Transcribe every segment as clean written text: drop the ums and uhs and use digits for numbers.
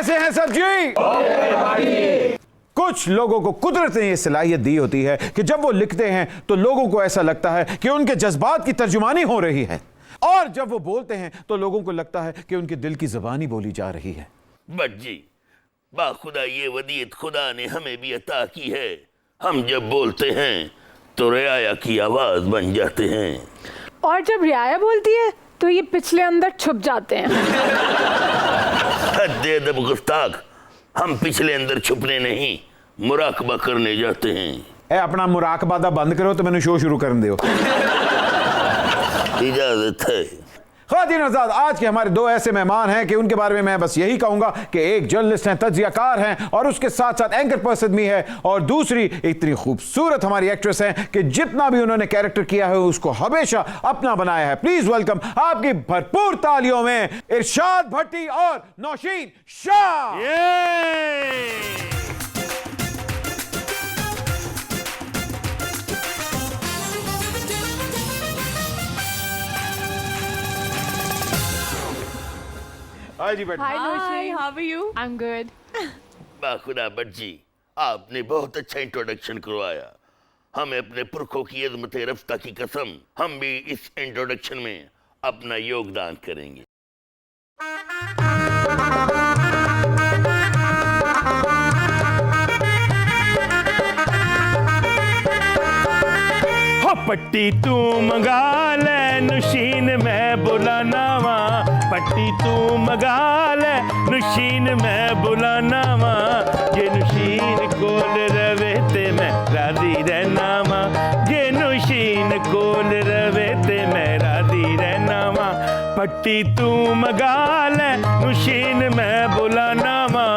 कैसे हैं सब जी? कुछ लोगों को कुदरत ने यह सलाहियत दी होती है कि जब वो लिखते हैं तो लोगों को ऐसा लगता है कि उनके जज्बात की तर्जुमानी हो रही है, और जब वो बोलते हैं तो लोगों को लगता है कि उनके दिल की ज़बानी बोली जा रही है। बट जी, बाखुदा ये वदीयत खुदा ने हमें भी अता की है। हम जब बोलते हैं तो रियाया की आवाज बन जाते हैं, और जब रियाया बोलती है तो ये पिछले अंदर छुप जाते हैं। हद अदब गुस्ताख, हम पिछले अंदर छुपने नहीं, मुराकबा करने जाते हैं। ए अपना मुराकबा दा बंद करो तो मैंने शो शुरू करने दो। इजाजत है। ख़वातीन हज़रात, आज के हमारे दो ऐसे मेहमान हैं कि उनके बारे में मैं बस यही कहूंगा कि एक जर्नलिस्ट हैं, तज्ज़ियाकार हैं, और उसके साथ साथ एंकर पर्सन भी है, और दूसरी इतनी खूबसूरत हमारी एक्ट्रेस हैं कि जितना भी उन्होंने कैरेक्टर किया है उसको हमेशा अपना बनाया है। प्लीज वेलकम आपकी भरपूर तालियों में इरशाद भट्टी और नौशीन शाह। हाय जी बेटा। Hi, Noshi. how are you? I'm good. बाखुदा बट जी, आपने बहुत अच्छा इंट्रोडक्शन करवाया। हमें अपने पुरखों की अज़मत रफ्ता की कसम, हम भी इस इंट्रोडक्शन में अपना योगदान करेंगे। पट्टी तू मंगा ले नुशीन मैं बुलाना वा, पट्टी तू मंगा ले नुशीन मैं बुलाना वा, ये नुशीन कोल रवे ते मैं राजी रहना वा, ये नुशीन कोल रवे ते मैं राजी रहना वा, पट्टी तू मंगा ले नुशीन मैं बुलाना वा,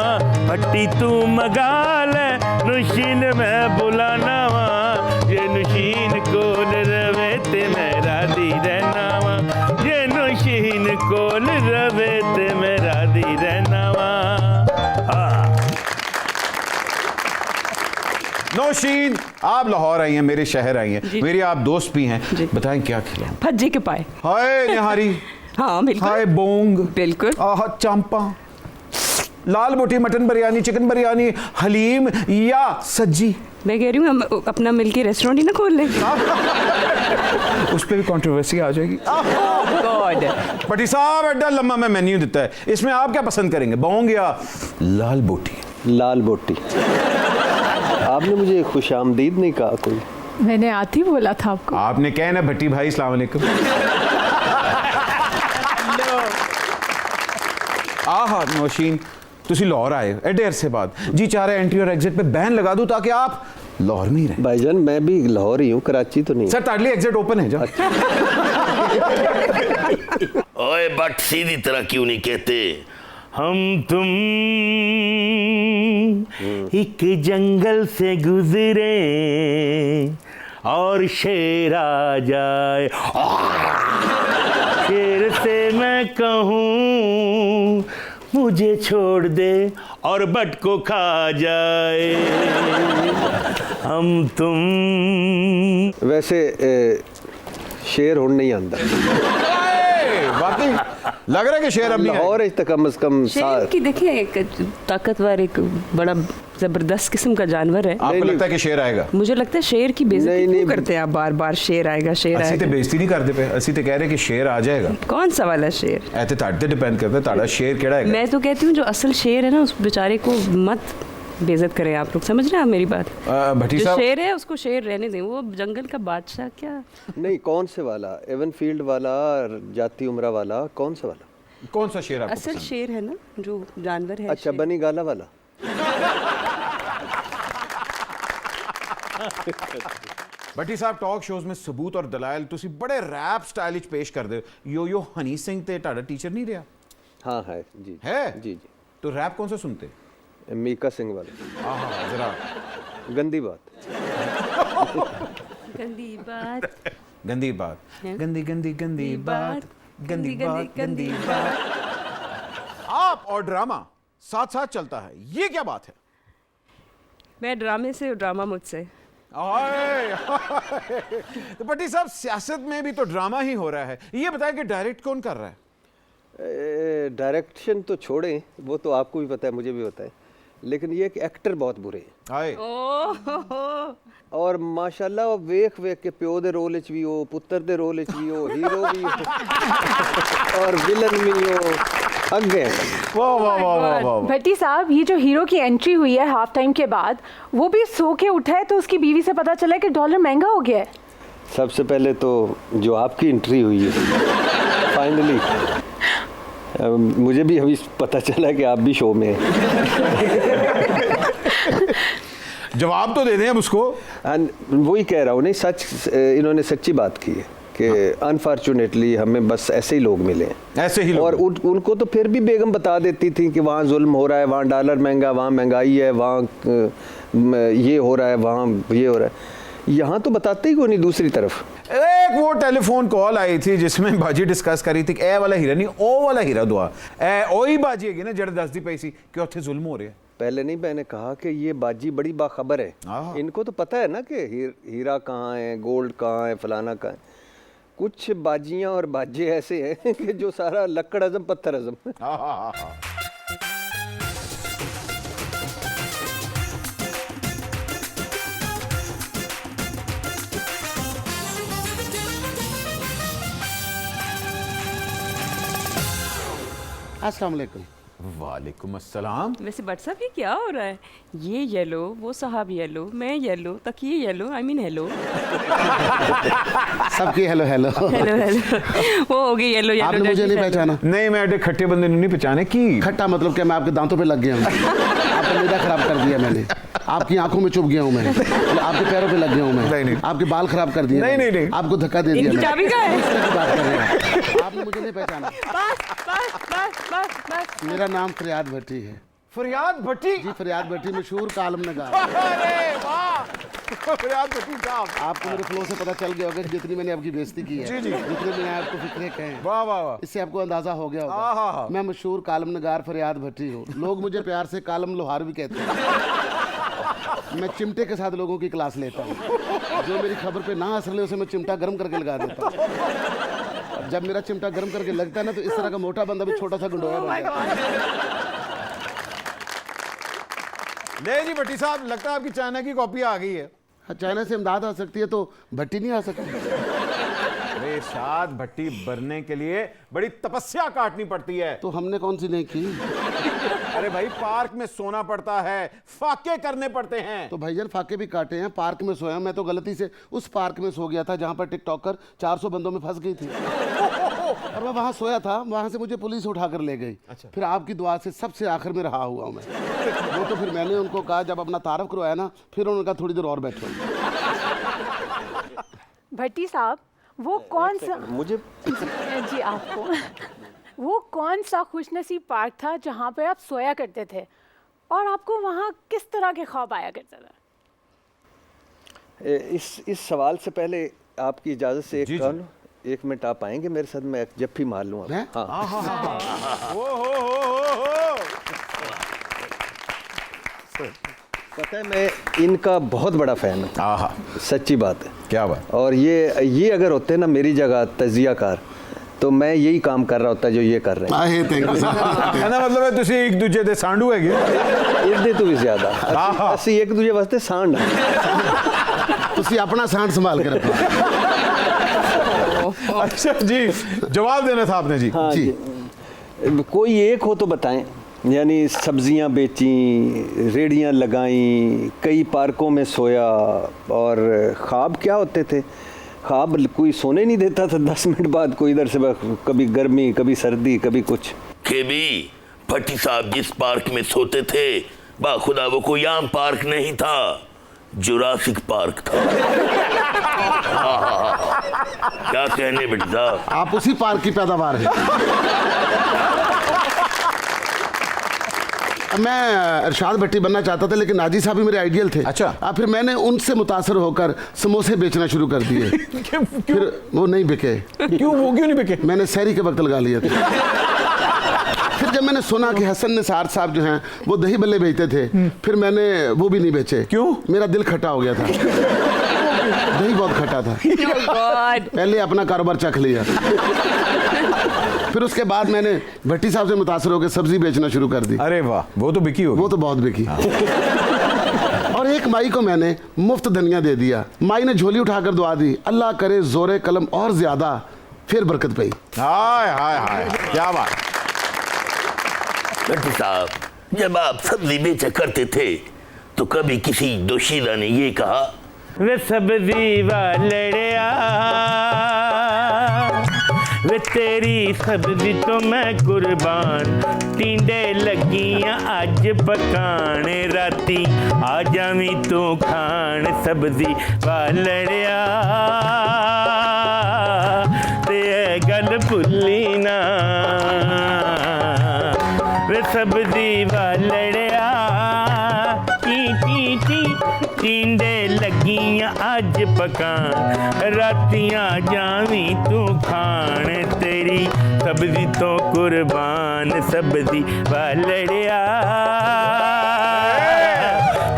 पट्टी तू मंगा ले नुशीन मैं बुलाना वा, ये नुशीन कोल रवे ते मेरा दी रहना वा, ये नुशीन कोल रवे ते मेरा दी रहना वा। नौशीन, आप लाहौर आई हैं, मेरे शहर आई हैं, मेरी आप दोस्त भी हैं, बताएं क्या खिलाऊं? भज्जे के पाए। हाय निहारी। हाँ बिल्कुल। हाय बोंग। बिल्कुल। आह चांपा, लाल बोटी, मटन बिरयानी, चिकन बिरयानी, हलीम या सज्जी। मैं कह रही हूँ हम अपना मिलके रेस्टोरेंट ही ना खोल लें। उस पर भी कंट्रोवर्सी आ जाएगी। गॉड। भट्टी साहब एड्डा लम्बा मैं मेन्यू देता है, इसमें आप क्या पसंद करेंगे, बोंग या लाल बोटी? लाल बोटी। आपने मुझे खुशामदीद नहीं कहा कोई। मैंने आती बोला था आपको। आपने कहा ना भट्टी भाई अस्सलाम वालेकुम। आहा नौशीन, तुसी लाहौर आए हो एडे अरसे बाद, जी चाह रहे एंट्री और एग्जिट पे बैन लगा दूं ताकि आप लाहौर में ही रहें। भाईजान मैं भी लाहौर ही हूँ, कराची तो नहीं। सर ताडली एग्जिट ओपन है जा। ओए बट सीधी तरह क्यों नहीं कहते? हम तुम एक जंगल से गुजरे और शेर आ जाए, शेर से मैं कहूँ मुझे छोड़ दे और बट को खा जाए, हम तुम। वैसे शेर होने नहीं आंदा। वाकई लग रहा है कि शेर अब नहीं लाहौर है। है कम से कम शेर की देखिए एक ताकतवर, एक बड़ा जबरदस्त किस्म का जानवर है। आपको लगता है कि शेर आएगा? मुझे लगता है शेर की बेइज्जती क्यों करते हैं आप बार बार, शेर आएगा शेर ਅਸੀਂ ਤੇ आएगा। ਬੇਇੱਜ਼ਤੀ ਨਹੀਂ ਕਰਦੇ ਪਏ, ਅਸੀਂ ਤੇ ਕਹਿ ਰਹੇ ਕਿ ਸ਼ੇਰ ਆ ਜਾਏਗਾ। कौन सा वाला शेर? ਇਹ ਤੇ ਤੁਹਾਡੇ ਤੇ ਡਿਪੈਂਡ ਕਰਦਾ ਤੁਹਾਡਾ शेर ਕਿਹੜਾ ਹੈਗਾ। मैं तो कहती हूँ जो असल शेर है ना उस बेचारे को मत बेइज्जत करें आप लोग, समझ रहे हैं आप मेरी बात? भट्टी जो साहब, शेर है उसको शेर रहने दें, वो जंगल का बादशाह क्या। नहीं, कौन से वाला, एवन फील्ड वाला, जाती उमरा वाला, कौन सा वाला? कौन सा शेर आपको असल पसंद? शेर है ना जो जानवर है। अच्छा, बनी गाला वाला। भट्टी साहब टॉक शोज में सबूत और दलाइल तुसी बड़े रैप स्टाइल विच पेश कर दे। यो हनी सिंह ते ਤੁਹਾਡਾ टीचर नहीं रहा? हाँ है जी। है? जी जी। तो रैप कौन सा सुनते? मीका सिंह वाला। आहा जरा गंदी बात। गंदी बात, गंदी बात, गंदी गंदी गंदी बात, गंदी बात, गंदी बात। आप और ड्रामा साथ साथ चलता है, ये क्या बात है? मैं ड्रामे से, ड्रामा मुझसे। तो भट्टी साहब सियासत में भी तो ड्रामा ही हो रहा है, ये बताएं कि डायरेक्ट कौन कर रहा है? डायरेक्शन तो छोड़ें, वो तो आपको भी पता है, मुझे भी पता है, लेकिन ये कि एक्टर बहुत बुरे हैं। आए और माशाल्लाह वो वेख वेख के प्यो दे रोल च भी हो, पुत्र दे रोल च भी हो, हीरो भी हो और विलन भी हो, अगे वाह वाह वाह वाह वाह। भट्टी साहब, ये जो हीरो की एंट्री हुई है हाफ टाइम के बाद, वो भी सो के उठा है तो उसकी बीवी से पता चला कि डॉलर महंगा हो गया है। सबसे पहले तो जो आपकी एंट्री हुई है फाइनली, मुझे भी अभी पता चला कि आप भी शो में हैं। जवाब तो दे दें अब उसको। वही कह रहा हूँ, नहीं सच, इन्होंने सच्ची बात की है कि अनफॉर्चुनेटली हमें बस ऐसे ही लोग मिले हैं, ऐसे ही लोग। और उनको तो फिर भी बेगम बता देती थी कि वहाँ जुल्म हो रहा है, वहाँ डॉलर महंगा, वहाँ महंगाई है, वहाँ ये हो रहा है, वहाँ ये हो रहा है। यहाँ तो बताते ही कोई नहीं। दूसरी तरफ एक वो टेलीफोन कॉल आई थी जिसमें बाजी डिस्कस करी थी कि ए वाला हीरा नहीं, ओ वाला हीरा दुआ ए ओही बाजी है ना जड़ दसदी पई सी कि उत्थे जुल्म हो रहा है। पहले नहीं, मैंने कहा कि ये बाजी बड़ी बाखबर है, इनको तो पता है ना कि हीरा कहाँ है, गोल्ड कहाँ है, फलाना कहाँ है। कुछ बाजियाँ और बाजे ऐसे हैं कि जो सारा लक्कड़ हजम पत्थर हजम। अस्सलाम वालेकुम। वालेकुम अस्सलाम। वैसे बट साहब ये क्या हो रहा है? ये येलो, वो साहब येलो, मैं येलो, तकिए येलो, आई मीन हेलो। सबकी हेलो हेलो हेलो हेलो वो हो गई येलो येलो। आपने मुझे नहीं पहचाना? नहीं, मैं एडे खट्टे बंदे नहीं पहचाने की। खट्टा मतलब क्या? मैं आपके दांतों पे लग गया हूँ, आपका मैदा खराब कर दिया मैंने, आपकी आंखों में चुभ गया हूँ मैं, आपके पैरों पे लग गया हूँ मैं, नहीं। आपके बाल खराब कर दिए, नहीं। आपको धक्का दे दिया। इनकी चाबी कहाँ है? बात कर रहे हैं आपने मुझे नहीं पहचाना। बस मेरा नाम फरियाद भट्टी है। फरियाद भट्टी? जी फरियाद भट्टी, मशहूर कालम नगार। अरे वाह, फरियाद भट्टी साहब। आपको मेरे फ्लो से पता चल गया होगा जितनी मैंने आपकी बेइज्जती की है, जी। जितने मैंने आपको फिक्रे कहे हैं, वाह वाह वाह। इससे आपको अंदाजा हो गया होगा मैं मशहूर कालम नगार फरियाद भट्टी हूँ। लोग मुझे प्यार से कालम लोहार भी कहते हैं। मैं चिमटे के साथ लोगों की क्लास लेता हूँ, जो मेरी खबर पे ना हंस ले उसे मैं चिमटा गर्म करके लगा देता हूँ। जब मेरा चिमटा गर्म करके लगता है ना तो इस तरह का मोटा बंदा भी छोटा सा गुंडोया बन जाता है। ले जी भट्टी साहब, लगता है आपकी चाइना की कॉपी आ गई है। चाइना से इमदाद आ सकती है तो भट्टी नहीं आ सकती? अरे शाद भट्टी भरने के लिए बड़ी तपस्या काटनी पड़ती है। तो हमने कौन सी नहीं की? अरे भाई, पार्क में सोना पड़ता है, फाके करने पड़ते हैं। तो भाईजान फाके भी काटे हैं, पार्क में सोया। मैं तो गलती से उस पार्क में सो गया था जहां पर टिकटॉकर 400 बंदों में फंस गई थी, और मैं वहां सोया था। वहां से मुझे पुलिस उठाकर ले गई। अच्छा। फिर आपकी दुआ से सबसे आखिर में रहा हुआ हूं मैं। वो तो फिर मैंने उनको कहा, जब अपना तारफ करवाया ना, फिर उन्होंने कहा थोड़ी देर और बैठो। भट्टी साहब, वो कौन सा मुझे जी आपको वो कौन सा खुशनसीब पार्क था जहाँ पे आप सोया करते थे, और आपको वहाँ किस तरह के ख्वाब आया करता था? इस सवाल से पहले आपकी इजाज़त से जी। एक मिनट आप आएंगे मेरे साथ? मैं जफ्फी मार लूँ। हैं? हाँ, हो। पता है मैं इनका बहुत बड़ा फ़ैन हूँ। आहा, सच्ची बात है। क्या बात। और ये अगर होते ना मेरी जगह तजियाकार, तो मैं यही काम कर रहा होता जो ये कर रहे हैं। Thank you sir. कहना मतलब है तुसी एक दूजे दे सांडू है इहदे तो भी ज्यादा ਅਸੀਂ एक दूजे वास्ते सांड तुसी अपना सांड संभाल के रखो। अच्छा जी, जवाब देना था आपने जी। हाँ जी। कोई एक हो तो बताएं। यानी सब्जियां बेची, रेड़ियां लगाई, कई पार्कों में सोया, और ख्वाब क्या होते थे? ख्वाब कोई सोने नहीं देता था। 10 मिनट बाद कोई इधर से कभी गर्मी, कभी सर्दी, कभी कुछ। केबी भट्टी साहब जिस पार्क में सोते थे, बाखुदा वो कोई आम पार्क नहीं था, जुरासिक पार्क था। क्या कहने भट्टी साहब? आप उसी पार्क की पैदावार है। मैं इरशाद भट्टी बनना चाहता था, लेकिन नाजी साहब भी मेरे आइडियल थे। अच्छा। फिर मैंने उनसे मुतासर होकर समोसे बेचना शुरू कर दिए। फिर वो नहीं बिके। क्यों? वो क्यों नहीं बिके? मैंने सहरी के वक्त लगा लिया था। फिर जब मैंने सुना कि हसन निसार साहब जो हैं वो दही बल्ले बेचते थे, फिर मैंने वो भी नहीं बेचे। क्यों? मेरा दिल खटा हो गया था। दही बहुत खटा था। पहले अपना कारोबार चख लिया, फिर उसके बाद मैंने भट्टी साहब से मुतासर होकर सब्जी बेचना शुरू कर दी। अरे वाह, वो तो बिकी होगी। वो तो बहुत बिकी। और एक माई को मैंने मुफ्त धनिया दे दिया। माई ने झोली उठाकर दुआ दी, अल्लाह करे जोरे कलम और ज्यादा, फिर बरकत पाई। हाय हाय हाय, क्या बात। भट्टी साहब, जब आप सब्जी बेचा करते थे तो कभी किसी दोशीला ने ये कहा, वे सब्जी वालड़िया, वे तेरी सब्जी तो मैं कुर्बान, टींडे लगियां अज पकाने, राती आ जावी तू खान सब्जी वालड़िया, ते गल भुल्ली ना, वे सब्जी वालड़िया, टींडे लगियां अज पकान, रातियां जावी तू खान, तेरी सब्जी तो कुर्बान सब्जी वालड़िया,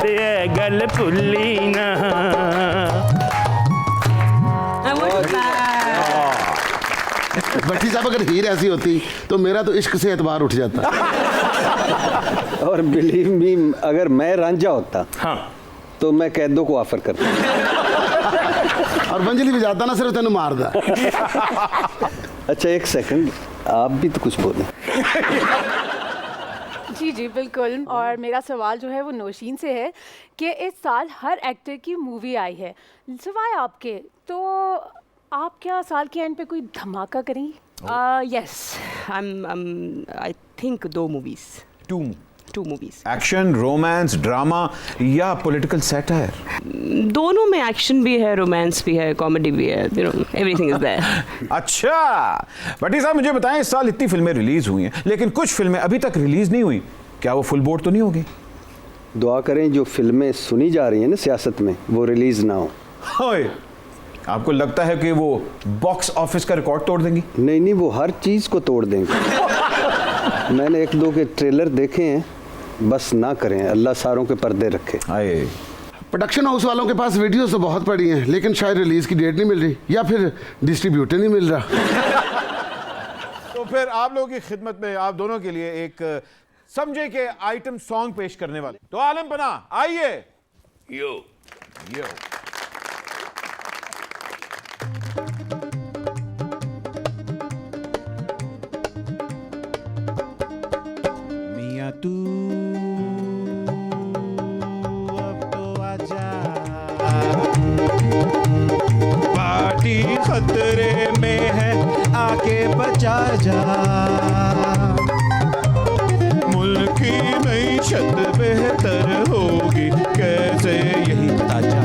ते गल भुल्ली ना। भट्टी साहब, अगर हीर ऐसी होती तो मेरा तो इश्क से एतबार उठ जाता। और बिलीव मी, अगर मैं रांझा होता हाँ तो मैं कैदों को ऑफर करता और मंजली भी जाता ना, सिर्फ तेन मार दा। अच्छा एक सेकंड, आप भी तो कुछ बोले। जी जी बिल्कुल। और मेरा सवाल जो है वो नौशीन से है कि इस साल हर एक्टर की मूवी आई है सिवाय आपके, तो आप क्या साल के एंड पे कोई धमाका करेंगी? Yes, I think 2 movies. 2 movies. Action, romance, drama या पॉलिटिकल सैटायर? दोनों में एक्शन भी है, रोमांस भी है, कॉमेडी भी है, एवरीथिंग इज देयर। अच्छा भट्टी साहब, मुझे बताएं, इस साल इतनी फिल्में रिलीज हुई हैं लेकिन कुछ फिल्में अभी तक रिलीज नहीं हुई, क्या वो फुल बोर्ड तो नहीं होगी? दुआ करें जो फिल्में सुनी जा रही हैं ना सियासत में, वो रिलीज ना हो। ओए, आपको लगता है कि वो बॉक्स ऑफिस का रिकॉर्ड तोड़ देंगी? नहीं, वो हर चीज को तोड़ देंगे। मैंने 1-2 के ट्रेलर देखे हैं, बस ना करें, अल्लाह सारों के पर्दे रखे। आए, प्रोडक्शन हाउस वालों के पास वीडियोस तो बहुत पड़ी हैं, लेकिन शायद रिलीज की डेट नहीं मिल रही या फिर डिस्ट्रीब्यूटर नहीं मिल रहा। तो फिर आप लोगों की खिदमत में आप दोनों के लिए एक समझे के आइटम सॉन्ग पेश करने वाले, तो आलम पनाह आइए। यो यो मियां तू अब तो आजा, पार्टी खतरे में है, आके बचा जा, मुल्क की मईशत बेहतर होगी कैसे, यही ताजा।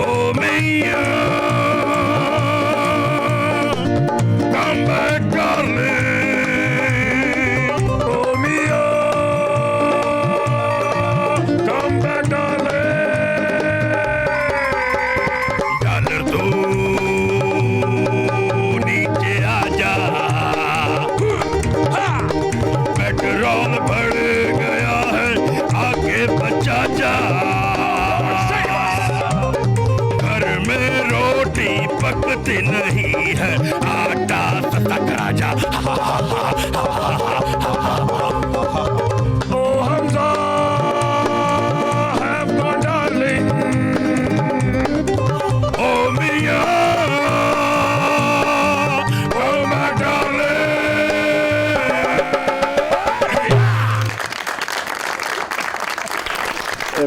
ओ मैया come back darling, oh mia come back darling, dollar तो नीचे आजा, पेट्रोल बढ़ गया है, आगे बचा जा, घर में रोटी पकती नहीं है, आटा सस्ता करा जा। Oh Hamza, have gone darling, oh Mia, oh my darling।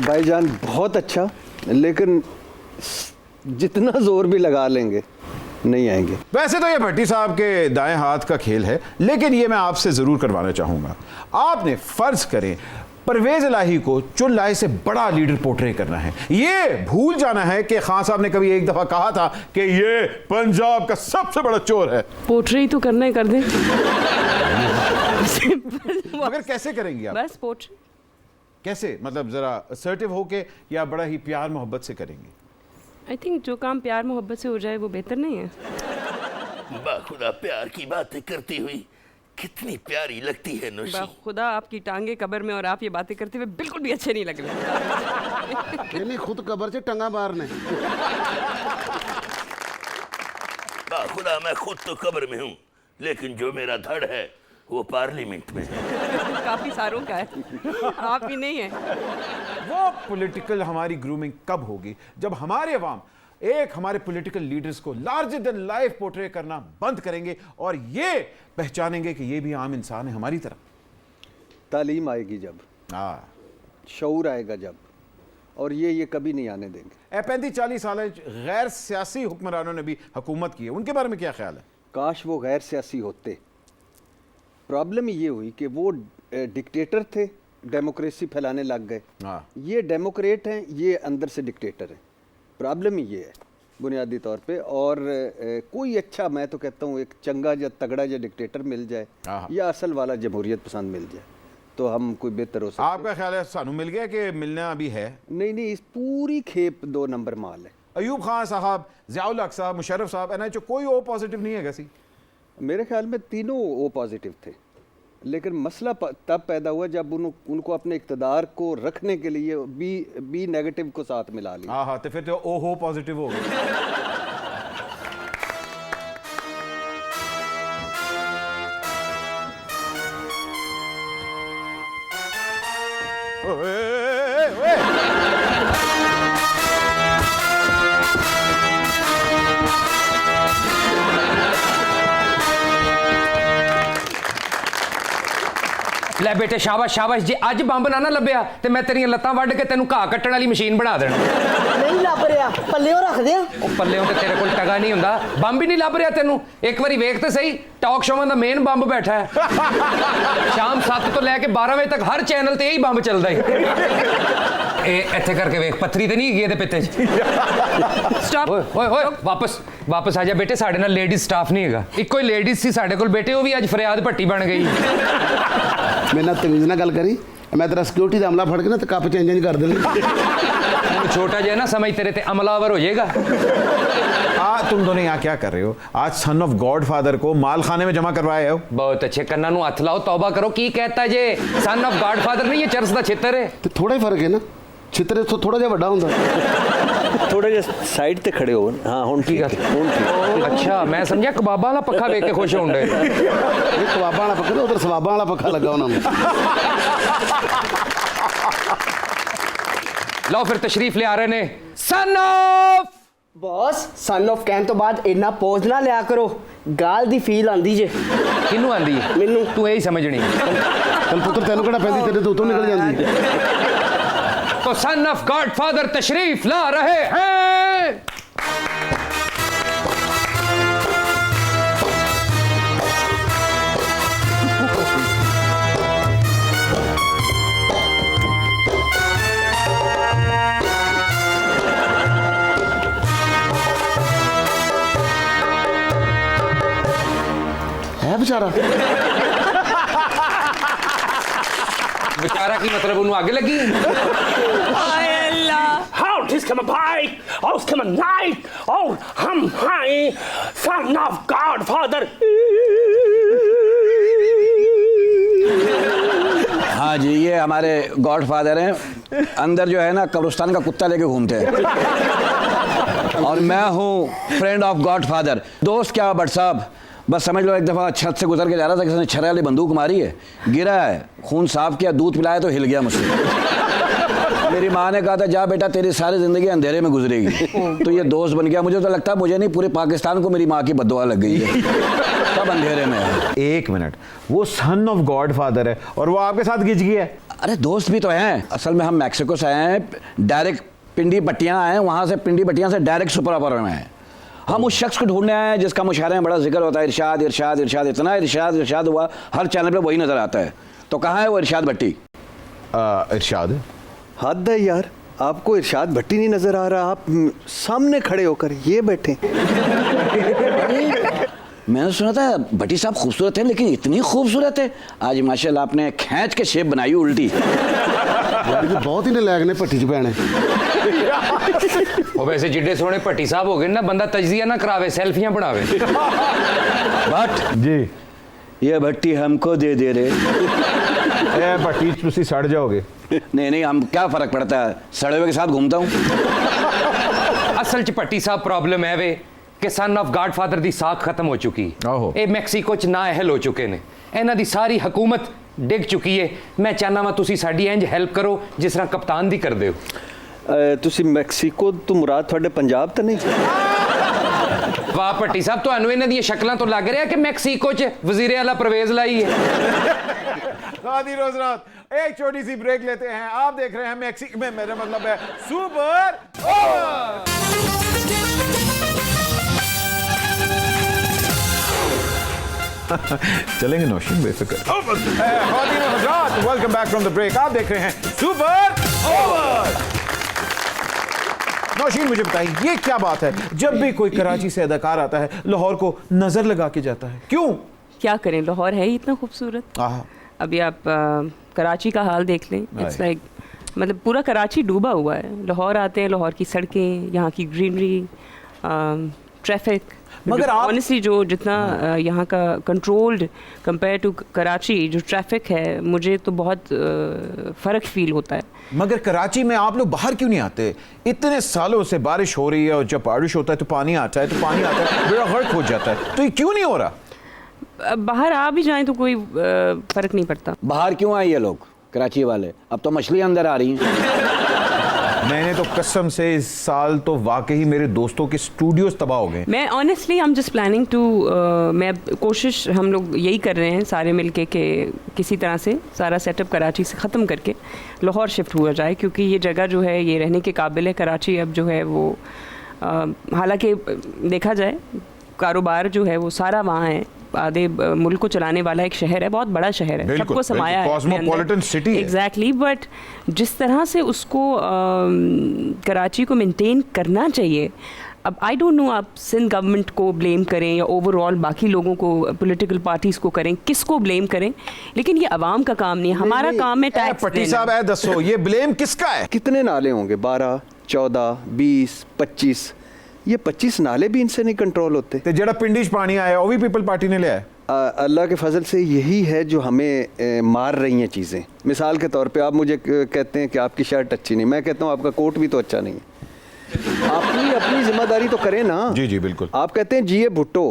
भाईजान बहुत अच्छा, लेकिन जितना जोर भी लगा लेंगे नहीं आएंगे। वैसे तो ये भट्टी साहब के दाएं हाथ का खेल है, लेकिन ये मैं आपसे जरूर करवाना चाहूंगा। आपने फर्ज करें परवेज इलाही को चुन लाए से बड़ा लीडर पोर्ट्रे करना है, ये भूल जाना है कि खान साहब ने कभी एक दफा कहा था कि ये पंजाब का सबसे बड़ा चोर है। पोर्ट्रे तो करना है, कर दे। मगर कैसे करेंगी आप? बस पोर्ट्रे कैसे, मतलब जरा असर्टिव होके या बड़ा ही प्यार मोहब्बत से करेंगे? आई थिंक जो काम प्यार मोहब्बत से हो जाए वो बेहतर नहीं है? बाखुदा प्यार की बातें करती हुई कितनी प्यारी लगती है नौशी। खुदा आपकी टांगे कब्र में और आप ये बातें करते हुए बिल्कुल भी अच्छे नहीं लग रहे। खुद कब्र से टंगा मारने। खुदा मैं खुद तो कब्र में हूँ, लेकिन जो मेरा धड़ है वो पार्लियामेंट में है। काफी सारों का है, आप ही नहीं है। वो पॉलिटिकल हमारी ग्रूमिंग कब होगी? जब हमारे अवाम हमारे पॉलिटिकल लीडर्स को लार्जर देन लाइफ पोर्ट्रे करना बंद करेंगे और ये पहचानेंगे कि ये भी आम इंसान है हमारी तरह। तालीम आएगी जब, शऊर आएगा जब, और ये कभी नहीं आने देंगे। 35-40 साल गैर सियासी हुक्मरानों ने भी हुकूमत की है, उनके बारे में क्या ख्याल है? काश वो गैर सियासी होते। प्रॉब्लम ये हुई कि वो डिक्टेटर थे, डेमोक्रेसी फैलाने लग गए। ये डेमोक्रेट हैं, ये अंदर से डिक्टेटर हैं। प्रॉब्लम ही ये है बुनियादी तौर पे। और कोई अच्छा, मैं तो कहता हूँ, एक चंगा या तगड़ा या डिक्टेटर मिल जाए या असल वाला जमहूरियत पसंद मिल जाए तो हम कोई बेहतर हो सकते। आपका ख्याल है सानू मिल गया कि मिलना अभी है? नहीं, इस पूरी खेप 2 नंबर माल है। अयूब खान साहब, ज़ियाउल हक साहब, मुशर्रफ साहब, एनएचओ, कोई ओ पॉजिटिव नहीं है कैसी? मेरे ख्याल में तीनों ओ पॉजिटिव थे, लेकिन मसला तब पैदा हुआ जब उनको अपने इक़्तिदार को रखने के लिए बी नेगेटिव को साथ मिला लिया। हाँ, तो फिर तो ओ हो पॉजिटिव हो गया। ਲੈ बेटे शाबाश शाबाश, जे अज बंब ना लभ्या ते मैं तेरियां लत्तां वड्ड के तेनू घाह कट्टण वाली मशीन बना देना। नहीं लभ रहा, पल्लेओ रख दे। पल्लेओं ते तेरे कोल टगा नहीं हुंदा, बंब ही नहीं लभ रहा तेनू। एक बारी वेख ते सही, टॉक शोवां दा मेन बंब बैठा है। शाम 7 तो लैके 12 बजे तक हर चैनल ते यही बंब चलदा है। इत्थे करके वेख, पत्थरी ते नहीं हैगी इहदे पित्ते च। स्टॉप, ओए ओए वापस आ जा बेटे, साडे नाल लेडीज स्टाफ नहीं हैगा। इक्को ही लेडीज सी साडे कोल बेटे, वो भी अज फरियाद भट्टी बन गई। मेरे नाल तमीज़ ना गल करी, मैं तेरा सिक्योरिटी का अमला फड़ के ना तो कप चेंज कर देना। छोटा जो है ना समझ, तेरे ते अमलावर हो जाएगा। तुम दोनों यहाँ क्या कर रहे हो? आज सन ऑफ गॉड फादर को माल खाने में जमा करवाए हो। बहुत अच्छे, कन्ना नू हथ लाओ, तौबा करो। की कहता है जे सन ऑफ गॉड फादर नहीं, ये चर्च दा छितर है। तो थोड़ा ही फर्क है ना, छितर तो थोड़ा जिहा वड्डा हुंदा। थोड़ा जिहा साइड ते खड़े हो। हाँ हुण ठीक है। अच्छा, मैं समझा कबाबा वाला पक्खा देख के खुश होण डे। ये कबाबा वाला पक्खा, उधर सवाबा वाला पक्खा लगा उन्होंने। लो फिर तशरीफ ले आ रहे ने son of. Boss, son of कहने तो बाद इन्ना पोज ना लिया करो, गाल दी फील आंदी जे। किनू आंदी? मैनू। तू यही समझनी। चल पुत्र, तेनू केड़ा पैंदी, तेरे तो उतों निकल जांदी। तो सन ऑफ गॉड फादर तशरीफ ला रहे हैं। है बेचारा। बेचारा की मतलब उन्होंने आगे लगी। How this come a bike? How come a night? Oh, हम हैं son of Godfather. हाँ जी, ये हमारे गॉडफादर हैं। अंदर जो है ना कब्रिस्तान का कुत्ता लेके घूमते हैं। और मैं हूँ फ्रेंड ऑफ गॉडफादर। दोस्त क्या बट साहब, बस समझ लो एक दफ़ा छत से गुजर के जा रहा था, किसी ने छर्रे वाली बंदूक मारी है, गिरा है, खून साफ किया, दूध पिलाया तो हिल गया मुझसे। मेरी माँ ने कहा था जा बेटा तेरी सारी ज़िंदगी अंधेरे में गुजरेगी। तो ये दोस्त बन गया। मुझे तो लगता है मुझे नहीं, पूरे पाकिस्तान को मेरी माँ की बद्दुआ लग गई है, सब अंधेरे में है। एक मिनट, वो सन ऑफ गॉड फादर है और वो आपके साथ गिज गया है? अरे दोस्त भी तो हैं। असल में हम मैक्सिको से आए हैं, डायरेक्ट पिंडी पट्टियाँ आए हैं, वहाँ से पिंडी पट्टियाँ से डायरेक्ट सुपर अपर में आए। हम उस शख्स को ढूंढने आए हैं जिसका मुशायरे में बड़ा जिक्र होता है, इरशाद इरशाद इरशाद, इतना इरशाद हुआ हर चैनल पे वही नज़र आता है। तो कहाँ है वो इरशाद भट्टी? इरशाद हद है यार, आपको इरशाद भट्टी नहीं नजर आ रहा, आप सामने खड़े होकर ये बैठे। मैंने सुना था भट्टी साहब खूबसूरत है, लेकिन इतनी खूबसूरत है आज माशाल्लाह आपने खींच के शेप बनाई उल्टी। बहुत ही नालायक ने भट्टी च पैने। वो वैसे जिड्डे सोने भट्टी साहब हो गए ना, बंदा तजजिया ना करावे, सेल्फियां बनावे। बट जी, ये भट्टी हमको दे दे रे। भट्टी तुसी सड़ जाओगे। नहीं, हम क्या फर्क पड़ता है, सड़े हुए के साथ घूमता हूँ। असल च भट्टी साहब प्रॉब्लम है वे ਕਿ ਸਨ ਆਫ ਗਾਡਫਾਦਰ ਦੀ ਸਾਖ ਖਤਮ ਹੋ ਚੁੱਕੀ ਇਹ ਮੈਕਸੀਕੋ 'ਚ ਨਾਅਹਿਲ ਹੋ ਚੁੱਕੇ ਨੇ ਇਹਨਾਂ ਦੀ ਸਾਰੀ ਹਕੂਮਤ ਡਿੱਗ ਚੁੱਕੀ ਹੈ ਮੈਂ ਚਾਹੁੰਦਾ ਵਾਂ ਤੁਸੀਂ ਸਾਡੀ ਇੰਜ ਹੈਲਪ ਕਰੋ ਜਿਸ ਤਰ੍ਹਾਂ ਕਪਤਾਨ ਦੀ ਕਰਦੇ ਹੋ ਤੁਸੀਂ ਮੈਕਸੀਕੋ ਤੋਂ ਮੁਰਾਦ ਤੁਹਾਡੇ ਪੰਜਾਬ ਤਾਂ ਨਹੀਂ ਵਾਹ ਭੱਟੀ ਸਾਹਿਬ ਤੁਹਾਨੂੰ ਇਹਨਾਂ ਦੀਆਂ ਸ਼ਕਲਾਂ ਤੋਂ ਲੱਗ ਰਿਹਾ ਕਿ ਮੈਕਸੀਕੋ 'ਚ ਵਜ਼ੀਰ ਆਲਾ परवेज लाई है एक छोटी सी ब्रेक लेते हैं आप देख रहे हैं मैक्सिको में मेरा मतलब है सुपर ओवर चलेंगे नौशीन बेफिक्र welcome back from the break आप देख रहे हैं सुपर ओवर नौशीन मुझे बताइए ये क्या बात है जब भी कोई कराची से अदाकार आता है लाहौर को नजर लगा के जाता है क्यों क्या करें लाहौर है ही इतना खूबसूरत अभी आप कराची का हाल देख लें इट्स लाइक मतलब पूरा कराची डूबा हुआ है लाहौर आते हैं लाहौर की सड़कें यहाँ की ग्रीनरी ट्रैफिक मगर ऑनेस्टली जो जितना यहाँ का कंट्रोल्ड कंपेयर टू कराची जो ट्रैफिक है मुझे तो बहुत फ़र्क फील होता है मगर कराची में आप लोग बाहर क्यों नहीं आते इतने सालों से बारिश हो रही है और जब बारिश होता है तो पानी आता है बेड़ा गर्क हो जाता है तो ये क्यों नहीं हो रहा बाहर आ भी जाएं तो कोई फ़र्क नहीं पड़ता बाहर क्यों आए ये लोग कराची वाले अब तो मछली अंदर आ रही हैं मैंने तो कसम से इस साल तो वाकई मेरे दोस्तों के स्टूडियोज तबाह हो गए मैं honestly I am just planning to मैं कोशिश हम लोग यही कर रहे हैं सारे मिलके कि किसी तरह से सारा सेटअप कराची से ख़त्म करके लाहौर शिफ्ट हुआ जाए क्योंकि ये जगह जो है ये रहने के काबिल है कराची अब जो है वो हालांकि देखा जाए कारोबार जो है वो सारा वहाँ है आधे मुल्क को चलाने वाला एक शहर है बहुत बड़ा शहर है सबको समाया है कॉस्मोपॉलिटन सिटी एग्जैक्टली बट जिस तरह से उसको कराची को मेंटेन करना चाहिए अब आई डोंट नो आप सिंध गवर्नमेंट को ब्लेम करें या ओवरऑल बाकी लोगों को पॉलिटिकल पार्टीज को करें किसको ब्लेम करें लेकिन ये अवाम का काम नहीं है हमारा काम है टैक्स पट्टी साहब है दसो ये ब्लेम किसका है कितने नाले होंगे 12 14 20 25 ये 25 नाले भी इनसे नहीं कंट्रोल होते तो जड़ा पिंडीज पानी आया वो भी पीपल पार्टी ने लिया है अल्लाह के फजल से यही है जो हमें मार रही हैं चीज़ें मिसाल के तौर पे आप मुझे कहते हैं कि आपकी शर्ट अच्छी नहीं मैं कहता हूँ आपका कोट भी तो अच्छा नहीं है अपनी जिम्मेदारी तो करें ना जी जी बिल्कुल आप कहते हैं जिए भुट्टो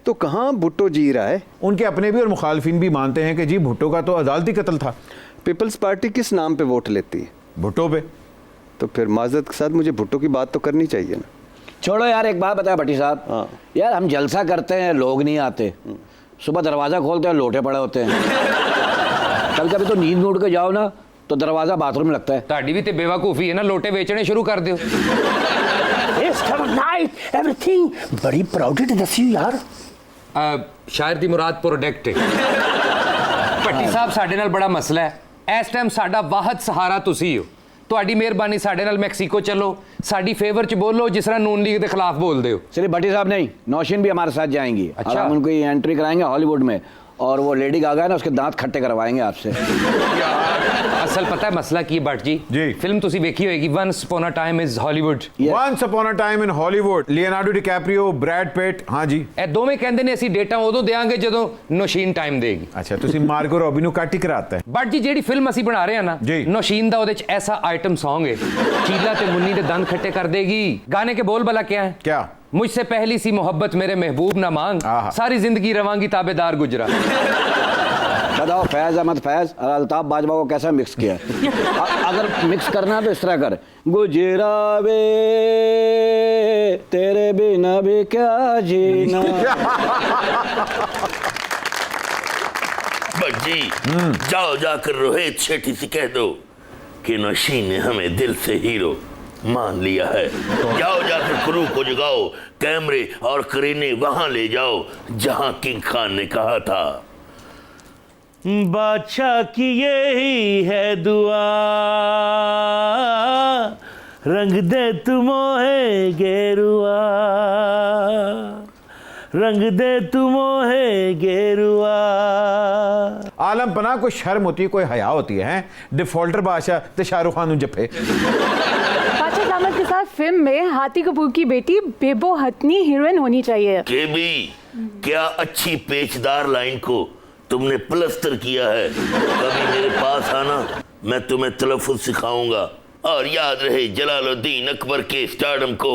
तो कहाँ भुट्टो जी रहा है उनके अपने भी और मुखालफिन भी मानते हैं कि जी भुट्टो का तो अदालती कत्ल था पीपल्स पार्टी किस नाम पे वोट लेती है भुट्टो पे तो फिर माजरत के साथ मुझे भुट्टो की बात तो करनी चाहिए ना छोड़ो यार एक बात बताया भट्टी साहब यार हम जलसा करते हैं लोग नहीं आते सुबह दरवाज़ा खोलते हैं लोटे पड़े होते हैं कभी कभी तो नींद में उठ के जाओ ना तो दरवाज़ा बाथरूम लगता है ਤੁਹਾਡੀ ਵੀ ਤੇ ਬੇਵਕੂਫੀ ਹੈ ਨਾ ਲੋਟੇ ਵੇਚਣੇ ਸ਼ੁਰੂ ਕਰ ਦਿਓ एवरीथिंग बड़ी प्राउड दसी यार ਸ਼ਾਇਰ ਦੀ ਮੁਰਾਦ प्रोडक्ट ਹੈ ਭੱਟੀ ਸਾਹਿਬ ਸਾਡੇ ਨਾਲ ਬੜਾ ਮਸਲਾ ਹੈ ਇਸ ਟਾਈਮ ਸਾਡਾ ਵਾਹਦ ਸਹਾਰਾ ਤੁਸੀਂ ਹੋ ਤੁਹਾਡੀ ਮਿਹਰਬਾਨੀ ਸਾਡੇ ਨਾਲ ਮੈਕਸੀਕੋ ਚੱਲੋ साड़ी फेवर च बोलो जिस तरह नून लीग के खिलाफ बोल दे चलिए भट्टी साहब नहीं नौशीन भी हमारे साथ जाएंगी अच्छा हम उनको एंट्री कराएंगे हॉलीवुड में और वो लेडी गागा है ना उसके दांत खट्टे करवाएंगे आपसे असल पता है मसला की भट्ट जी फिल्म तुसी देखी होगी once upon a time is Hollywood once upon a time in Hollywood Leonardo DiCaprio Brad Pitt हाँ जी ਇਹ ਦੋਵੇਂ ਕਹਿੰਦੇ ਨੇ ਅਸੀਂ ਡੇਟਾ ਉਦੋਂ ਦੇਾਂਗੇ ਜਦੋਂ ਨੌਸ਼ੀਨ ਟਾਈਮ ਦੇਗੀ ਅੱਛਾ ਤੁਸੀਂ ਮਾਰਗੋ ਰੋਬੀ ਨੂੰ ਕੱਟ ਹੀ ਕਰਾਤਾ ਹੈ ਬਟ ਜੀ ਜਿਹੜੀ ਫਿਲਮ ਅਸੀਂ ਬਣਾ ਰਹੇ ਹਾਂ ਨਾ ਨੌਸ਼ੀਨ ਦਾ ਉਹਦੇ ਚ ਐਸਾ ਆਈਟਮ Song है चीला ते मुन्नी दे दंद खट्टे कर देगी गाने के बोल भला क्या है क्या मुझसे पहली सी मोहब्बत मेरे महबूब ना मांग सारी जिंदगी रवांगी ताबेदार गुजरा बताओ फैज अहमद फैज और अल्ताफ बाजवा को कैसा मिक्स किया अगर मिक्स करना तो इस तरह कर गुजरा वे तेरे बिना भी क्या जीना बच्ची जाओ जाकर रोहित शेट्टी से कह दो कि नौशीन ने हमें दिल से हीरो मान लिया है जाओ जाकर क्रू को जगाओ कैमरे और करीने वहां ले जाओ जहां किंग खान ने कहा था बादशाह की यही है दुआ रंग दे तुम है गेरुआ रंग दे तुम है गेरुआ आलम पना कोई शर्म होती है कोई हया होती है डिफॉल्टर बादशाह ते शाहरुख खान जफे बादशाह दामद के साथ फिल्म में हाथी कपूर की बेटी बेबो हतनी हीरोइन होनी चाहिए के भी क्या अच्छी पेचदार लाइन को तुमने प्लस्तर किया है कभी मेरे पास आना मैं तुम्हें तलफ्फुज़ सिखाऊंगा और याद रहे जलालुद्दीन अकबर के स्टारडम को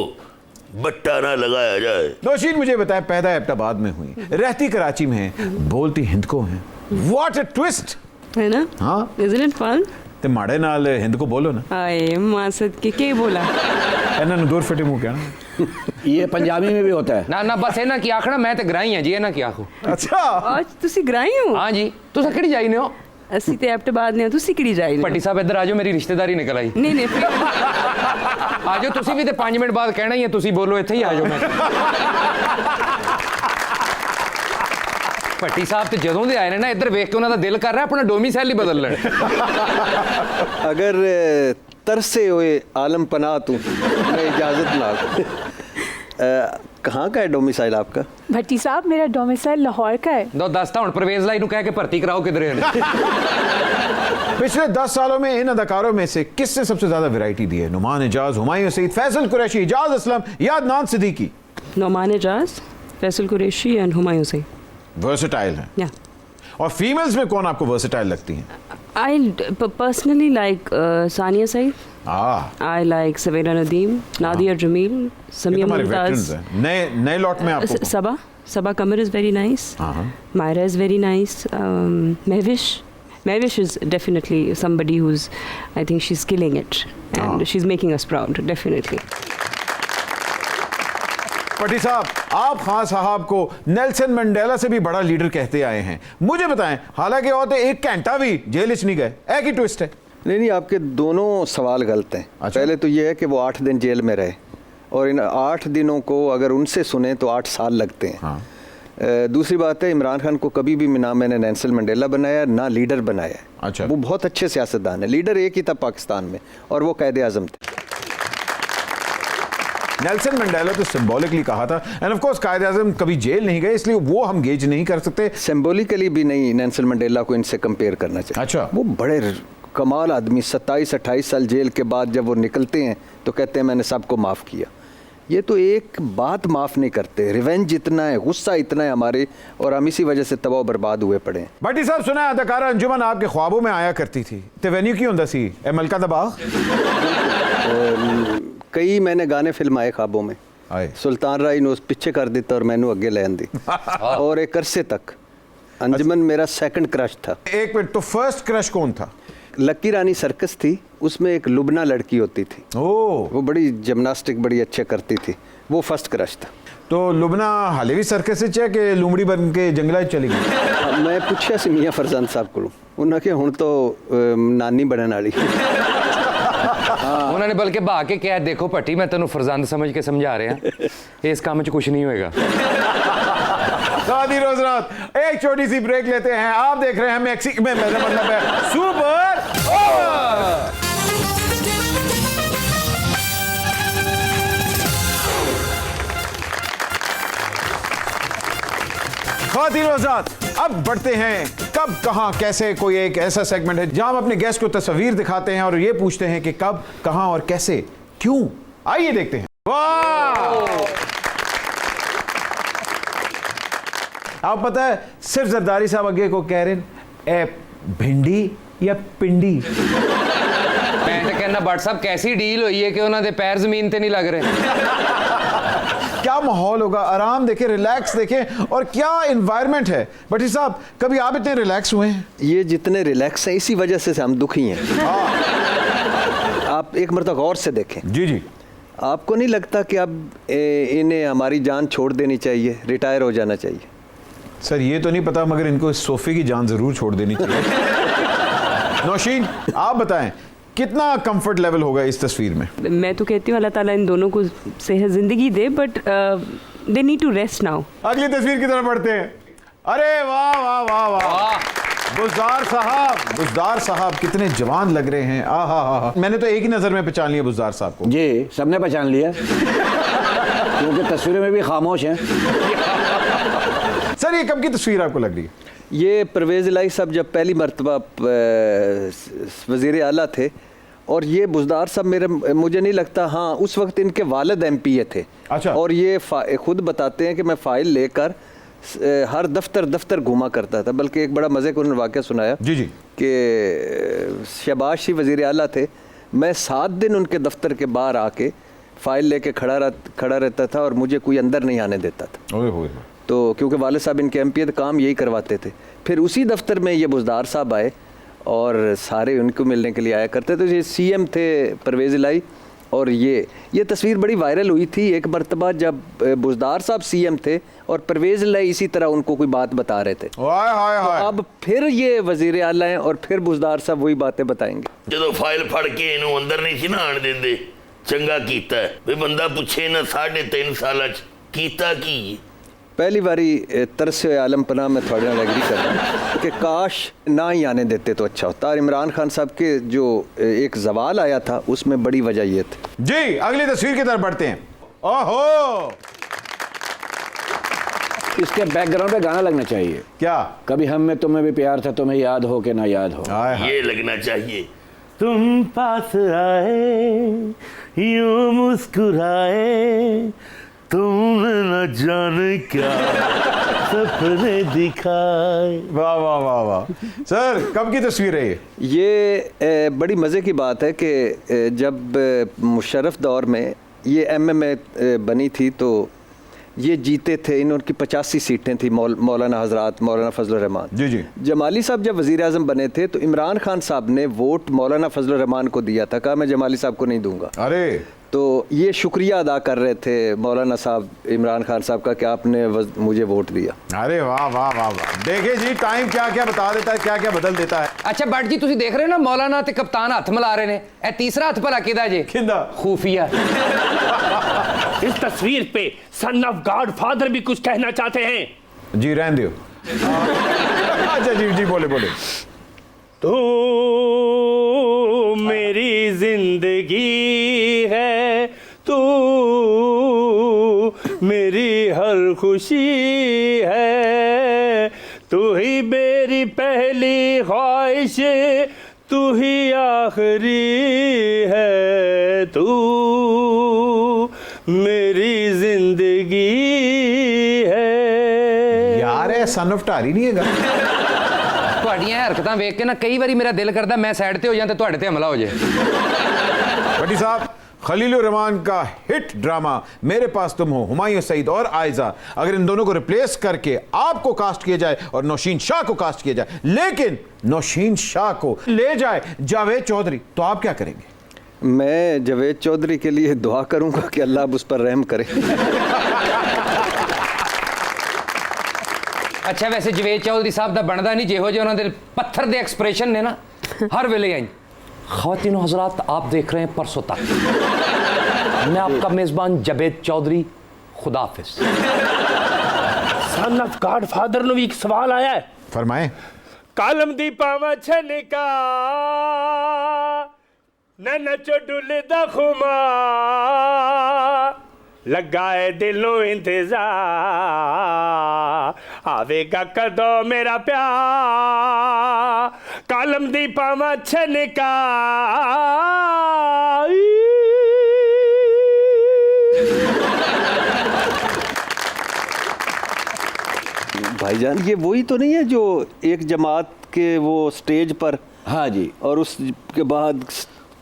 बट्टा ना लगाया जाए। नौशीन मुझे बताए, पैदा एबटाबाद में हुई, रहती कराची में है, बोलती हिंद को है। व्हाट अ ट्विस्ट है ना? हाँ, Isn't it fun? ते माड़े नाल हिंद को बोलो ना। आए मासद के बोला ਇਹਨਾਂ ਨੂੰ ਦੂਰ ਫਟੇ ਮੂੰਹ ਕਹਿਣਾ। ये पंजाबी में भी होता है। ना बस ਇਹਨਾਂ ਕੀ ਆਖਣਾ, ਮੈਂ ਤੇ ਗਰਾਈ ਹਾਂ ਜੀ, ਇਹਨਾਂ ਕੀ ਆਖੋ। अच्छा, आज ਤੁਸੀਂ ਗਰਾਈ ਹੋ? ਹਾਂ ਜੀ, ਤੁਸੀਂ ਕਿਹੜੀ ਜਾਈ ਨੇ ਹੋ? ਅਸੀਂ ਤੇ ਐਬਟਬਾਦ ਨੇ, ਤੁਸੀਂ ਕਿਹੜੀ ਜਾਈ ਨੇ? ਭੱਟੀ ਸਾਹਿਬ ਇੱਧਰ ਆ ਜਾਓ, ਮੇਰੀ ਰਿਸ਼ਤੇਦਾਰੀ ਨਿਕਲ ਆਈ। ਨਹੀਂ ਨਹੀਂ ਫਿਰ ਆ ਜਾਓ ਤੁਸੀਂ ਵੀ, ਤੇ 5 ਮਿੰਟ ਬਾਅਦ ਕਹਿਣਾ ਹੀ ਹੈ, ਤੁਸੀਂ ਬੋਲੋ, ਇੱਥੇ ਹੀ ਆ ਜਾਓ। ਮੈਂ ਭੱਟੀ ਸਾਹਿਬ ਤੇ ਜਦੋਂ ਦੇ ਆਏ ਨੇ ਨਾ, ਇੱਧਰ ਵੇਖ ਕੇ ਉਹਨਾਂ ਦਾ ਦਿਲ ਕਰ ਰਿਹਾ ਆਪਣਾ ਡੋਮੀਸਾਈਲ ਹੀ ਬਦਲ ਲੈਣ। अगर तरसे हुए आलम पनाह तू मैं इजाज़त ना कहाँ का है डोमिसाइल आपका? भट्टी साहब, मेरा डोमिसाइल लाहौर का है। दो दसता हूँ परवेज लाई कह के भर्ती कराओ किधर है। पिछले 10 सालों में इन अदाकारों में से किसने सबसे ज्यादा वैरायटी दी है? नुमान एजाज, हुमायूं सईद, फैसल कुरैशी, इजाज असलम या अदनान सिद्दीकी? नौमान एजाज, फैसल कुरैशी एंड हुमायूं सईद। वर्सेटाइल है। या और फीमेल्स में कौन आपको वर्सेटाइल लगती हैं? I personally like Sania Saeed. I like Savera Nadeem, Nadia Jamil, Samia Mumtaz. नए लॉट में आपको Sabah Qamar is very nice. Myra is very nice. Mehwish is definitely somebody who's, I think she's killing it and she's making us proud, definitely. पटी साहब, आप खान साहब को Nelson Mandela से भी बड़ा लीडर कहते आए हैं। मुझे बताएं, हालांकि होते 1 घंटा भी जेल नहीं गए, एक ही ट्विस्ट है। नहीं, आपके दोनों सवाल गलत हैं। अच्छा। पहले तो ये है कि वो 8 दिन जेल में रहे, और इन 8 दिनों को अगर उनसे सुने तो 8 साल लगते हैं। हाँ। दूसरी बात है, इमरान खान को कभी भी ना मैंने नेल्सन मंडेला बनाया ना लीडर बनाया। अच्छा। वो बहुत अच्छे सियासतदान है, लीडर एक ही था पाकिस्तान में, और वो कायदे आज़म थे। नेल्सन मंडेला तो सिंबॉलिकली कहा था, एंड ऑफ कोर्स कायदे आज़म कभी जेल नहीं गए, इसलिए वो हम गेज नहीं कर सकते। सिंबॉलिकली भी नहीं, नेल्सन मंडेला को इनसे कंपेयर करना चाहिए। अच्छा। वो बड़े कमाल आदमी, 27-28 साल जेल के बाद जब वो निकलते हैं तो कहते हैं मैंने सबको माफ़ किया। ये तो एक बात माफ़ नहीं करते, रिवेंज इतना है, गुस्सा इतना है हमारे, और हम इसी वजह से तबाह बर्बाद हुए पड़े हैं। भट्टी साहब, सुना है अदाकारा अंजुमन आपके ख्वाबों में आया करती थी, तो वेन्यू क्यों होता सी? मलका दा बाग? कई मैंने गाने फिल्माए ख्वाबों में। आए। सुल्तान राय ने उस पीछे कर देता और मैंने अगे ले आंदी। और एक अरसे तक अंजुमन मेरा सेकंड क्रश था। एक मिनट, तो फर्स्ट क्रश कौन था? लकी रानी सर्कस थी, उसमें एक लुबना लड़की होती थी। ओह, वो बड़ी जिम्नास्टिक बड़ी अच्छे करती थी, वो फर्स्ट क्रश था। तो लुबना हाले भी सर्कस से चे के लुमड़ी बन के जंगला चली गई? मैं पूछा सी मियाँ फरजान साहब को, उन्होंने हुण तो नानी बनने वाली। उन्होंने बल्कि बहा के कहा, देखो भट्टी मैं तेनों फरजंद समझ के समझा रहा, इस काम च कुछ नहीं होएगा। शादी रोज रात, एक छोटी सी ब्रेक लेते हैं। आप देख रहे हैं मैक्सी में, मेरा मतलब है सुपर ओवर। खातिन रोजात, अब बढ़ते हैं कब कहां कैसे, कोई एक ऐसा सेगमेंट है जहां हम अपने गेस्ट को तस्वीर दिखाते हैं और ये पूछते हैं कि कब कहां और कैसे क्यों। आइए देखते हैं। वाह, आप पता है सिर्फ जरदारी साहब अगे को कह रहे हैं ए भिंडी या पिंडी। मैं तो कहना भट्ट साहब कैसी डील हुई है कि उन्होंने पैर जमीन ते नहीं लग रहे। क्या माहौल होगा, आराम देखें, रिलैक्स देखें, और क्या एनवायरनमेंट है। भट्टी साहब, कभी आप इतने रिलैक्स हुए हैं? ये जितने रिलैक्स हैं इसी वजह से हम दुखी हैं। आप एक मरतबा गौर से देखें। जी जी। आपको नहीं लगता कि अब इन्हें हमारी जान छोड़ देनी चाहिए, रिटायर हो जाना चाहिए? सर ये तो नहीं पता, मगर इनको इस सोफे की जान जरूर छोड़ देनी चाहिए। नौशीन, आप बताएं कितना कंफर्ट लेवल होगा इस तस्वीर में? मैं तो कहती हूँ अल्लाह ताला इन दोनों को सेहत ज़िंदगी दे, but they need to rest now. अगली तस्वीर की तरफ बढ़ते हैं। अरे वाह वाह वाह वाह, बुज़दार साहब, बुज़दार साहब कितने जवान लग रहे हैं। आहा, मैंने तो एक ही नज़र में पहचान लिया बुज़दार साहब को। जी, सबने पहचान लिया क्योंकि तस्वीरें में भी खामोश हैं। सर ये कब की तस्वीर आपको लग रही है? ये परवेज़ इलाही साहब जब पहली मरतबा वज़ीर आला थे, और ये बुज़दार साहब मुझे नहीं लगता, हाँ उस वक्त इनके वालिद MPA थे। अच्छा। और ये खुद बताते हैं कि मैं फ़ाइल लेकर हर दफ्तर घूमा करता था। बल्कि एक बड़ा मज़े का उन्होंने वाक़या सुनाया जी जी कि शहबाज शरीफ वज़ीर आला थे, मैं 7 दिन उनके दफ्तर के बाहर आके फाइल लेके खड़ा रहता था और मुझे कोई अंदर नहीं आने देता था। ओए होए। तो क्योंकि वालिद साहब इनके एमपी थे, काम यही करवाते थे। फिर उसी दफ्तर में ये बुज़दार साहब आए और सारे उनको मिलने के लिए आया करते थे। ये सीएम थे परवेज़ इलाही, और ये तस्वीर बड़ी वायरल हुई थी एक मरतबा जब बुज़दार साहब सीएम थे और परवेज़ इलाही इसी तरह उनको कोई बात बता रहे थे। हाय हाय हाय। तो अब फिर ये वज़ीर आला हैं और फिर बुज़दार साहब वही बातें बताएंगे। जो फाइल फड़ के इन्हों अंदर नहीं सी ना आने देंदे, चंगा कीता है भी बंदा पूछे ना 3.5 साल कीता की। पहली बारी तरसे आलम पनाह में थोड़े नाल एग्री कर रहा हूं कि काश ना ही आने देते तो अच्छा होता। और इमरान खान साहब के जो एक जवाल आया था उसमें बड़ी वजह ये थी। जी अगली तस्वीर की तरफ बढ़ते हैं। ओहो, इसके बैकग्राउंड पे गाना लगना चाहिए। क्या? कभी हम में तुम्हें भी प्यार था, तुम्हें याद हो कि ना याद हो। हाय हाय। ये लगना चाहिए। तुम पास आए यूं मुस्कुराए, तुमने न जाने क्या सपने दिखाए। वाह वाह वाह वाह। सर कब की तस्वीर है ये बड़ी मज़े की बात है कि जब मुशर्रफ दौर में ये एमएमए बनी थी तो ये जीते थे। इनकी 85 सीटें थी, मौलाना हजरात, मौलाना फजल रहमान। जी जी। जमाली साहब जब वज़ीर आज़म बने थे तो इमरान खान साहब ने वोट मौलाना फजल रहमान को दिया था, कहा मैं जमाली साहब को नहीं दूंगा। अरे तो ये शुक्रिया अदा कर रहे थे मौलाना साहब इमरान खान साहब का कि आपने मुझे वोट दिया। अरे वाह वाह वाह वाह। देखिए जी टाइम क्या क्या बता देता है, क्या क्या बदल देता है। अच्छा बट जी तुसी देख रहे हो ना मौलाना ते कप्तान हाथ मिला रहे ने, ए तीसरा हाथ भला किदा जे? किंदा? खुफिया। इस तस्वीर पे सन ऑफ गॉड फादर भी कुछ कहना चाहते हैं। जी रहने दियो। अच्छा जी जी बोले बोले। तो मेरी जिंदगी है, तू मेरी हर खुशी है, तू ही मेरी पहली ख्वाहिश, तू ही आखिरी है, तू मेरी जिंदगी है। यार है सन ऑफ टारी नहीं है। ਤੁਹਾਡੀਆਂ ਹਰਕਤਾਂ ਵੇਖ ਕੇ ਨਾ ਕਈ ਵਾਰੀ ਮੇਰਾ ਦਿਲ ਕਰਦਾ ਮੈਂ ਸਾਈਡ ਤੇ ਹੋ ਜਾਂ ਤੇ ਤੁਹਾਡੇ ਤੇ ਹਮਲਾ ਹੋ ਜਾਏ। भट्टी साहब, खलील रहमान का हिट ड्रामा मेरे पास तुम हो, हुमायूं सईद और आयजा, अगर इन दोनों को रिप्लेस करके आपको कास्ट किया जाए और नौशीन शाह को कास्ट किया जाए, लेकिन नौशीन शाह को ले जाए जावेद चौधरी, तो आप क्या करेंगे? मैं जावेद चौधरी के लिए दुआ करूंगा कि अल्लाह उस पर रहम करे। अच्छा वैसे जवेद चौधरी साहब का बनता नहीं जिहो जो उन्होंने पत्थर के एक्सप्रेशन ने ना हर वेले आई। ख़वातीन हज़रात आप देख रहे हैं परसों तक, मैं आपका मेज़बान जावेद चौधरी, खुदा हाफिज़। सन ऑफ गॉड फादर नु भी एक सवाल आया है। फरमाएं। कालम दी पावा छनका न नचो डुलदा खुमा, लगाए दिलों इंतजार, आवेगा कदों मेरा प्यार, कालम दी पावा छनका। भाईजान ये वही तो नहीं है जो एक जमात के वो स्टेज पर, हाँ जी, और उसके बाद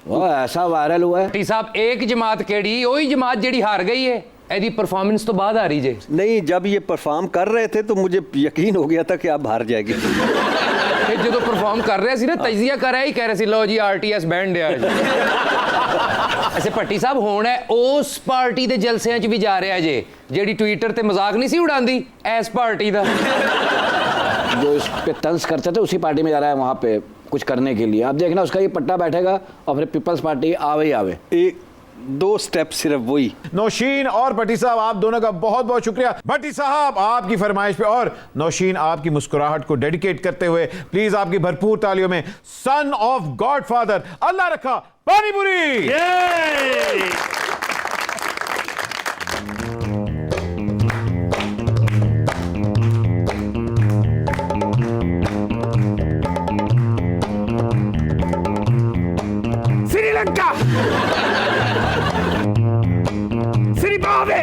वो ऐसा वायरल हुआ है। भट्टी साहब एक जमात केड़ी वही जमात जेड़ी हार गई है, एदी परफॉर्मेंस तो बाद आ रही जे। नहीं, जब ये परफॉर्म कर रहे थे तो मुझे यकीन हो गया था कि आप हार जाएगी। जो परफॉर्म कर रहे सी ना तजिया कर रहे ही कह रहे सी लो जी आरटीएस बैंड है। ऐसे भट्टी साहब हुण है उस पार्टी के जलसियां च भी जा रहा जे जेड़ी ट्विटर ते मजाक नहीं सी उड़ांदी इस पार्टी दा। जो इस पे तंज करते थे उसी पार्टी में जा रहा है वहाँ पे कुछ करने के लिए। आप देखना उसका ये पट्टा बैठेगा और फिर पीपल्स पार्टी आवे ही आवे। एक दो स्टेप सिर्फ वही। नौशीन और भट्टी साहब आप दोनों का बहुत बहुत शुक्रिया। भट्टी साहब आपकी फरमाइश पे और नौशीन आपकी मुस्कुराहट को डेडिकेट करते हुए प्लीज आपकी भरपूर तालियों में सन ऑफ गॉडफादर अल्लाह रखा panipuri. Sri Lanka, Zimbabwe,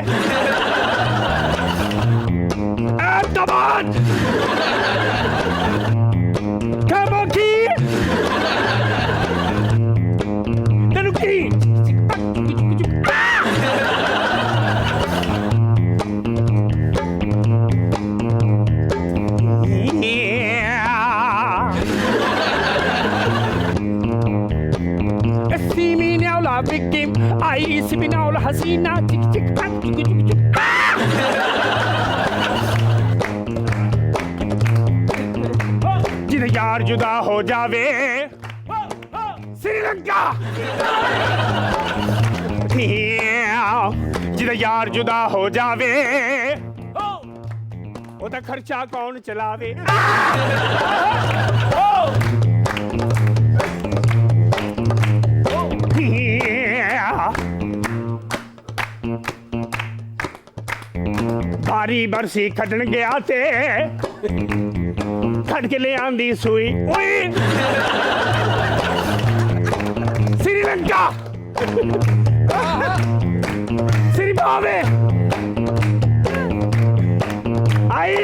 Ahmedabad, Kabuki, Tanuki, Vicky आई सिबिना और हसीना चिक चिक टक चुक चुक चुक जिन्हें यार जुदा हो जावे श्रीलंका जिन्हें यार जुदा हो जावे ओदा खर्चा कौन चलावे बारी बरसी खटन गया ते खट के ले आंदी सुई ओए श्रीलंका श्री बावे आई